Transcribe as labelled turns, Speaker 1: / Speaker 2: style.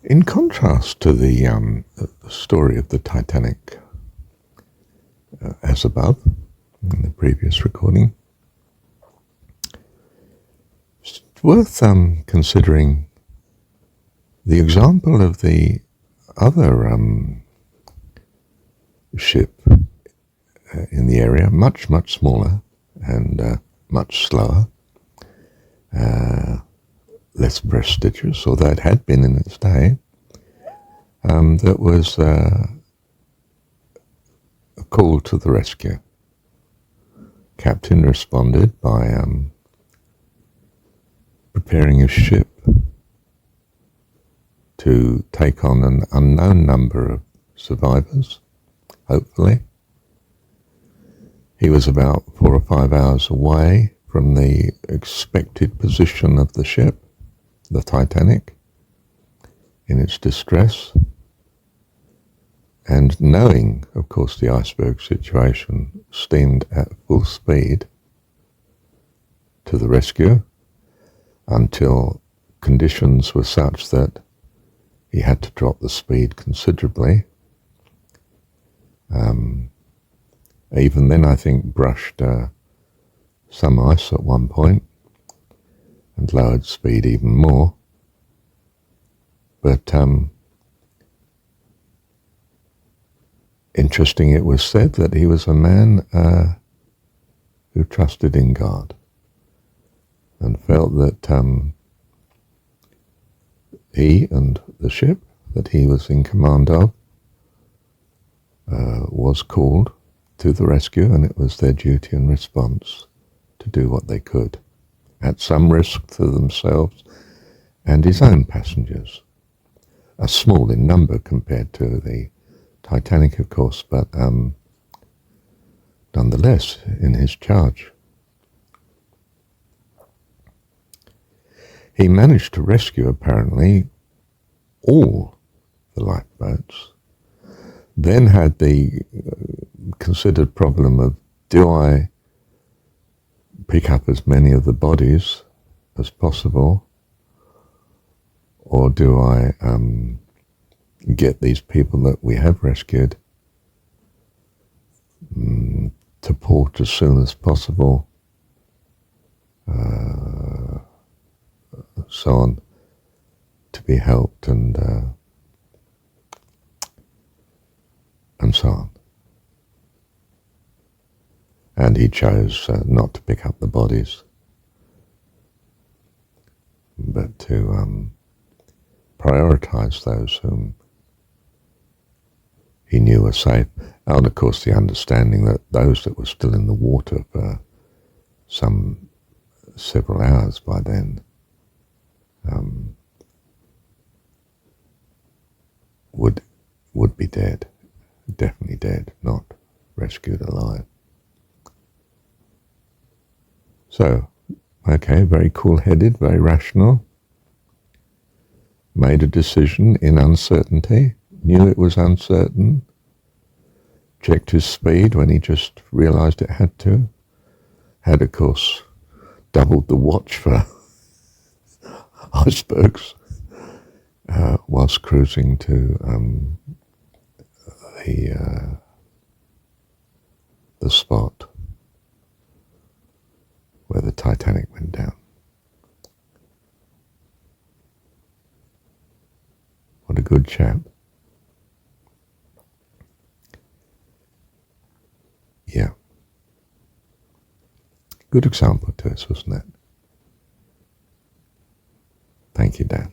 Speaker 1: In contrast to the story of the Titanic, as above, in the previous recording, it's worth considering the example of the other ship in the area, much smaller and much slower, less prestigious, although it had been in its day, that was a call to the rescue. Captain responded by preparing his ship to take on an unknown number of survivors, hopefully. He was about 4 or 5 hours away from the expected position of the ship, the Titanic, in its distress, and knowing, of course, the iceberg situation, steamed at full speed to the rescue until conditions were such that he had to drop the speed considerably. Even then, I think, brushed some ice at one point and lowered speed even more. But interesting, it was said that he was a man who trusted in God and felt that he and the ship that he was in command of was called to the rescue, and it was their duty and response to do what they could, at some risk to themselves and his own passengers. Small in number compared to the Titanic, of course, but nonetheless in his charge. He managed to rescue, apparently, all the lifeboats, then had the considered problem of, do I pick up as many of the bodies as possible, or do I get these people that we have rescued to port as soon as possible, so on, to be helped, and so on. And he chose not to pick up the bodies, but to prioritize those whom he knew were safe. And of course the understanding that those that were still in the water for some several hours by then would be dead, definitely dead, not rescued alive. So, okay, very cool-headed, very rational, made a decision in uncertainty, knew it was uncertain, checked his speed when he just realized it had to, had, of course, doubled the watch for icebergs whilst cruising to the spot where the Titanic went down. What a good chap. Yeah. Good example to us, wasn't it? Thank you, Dan.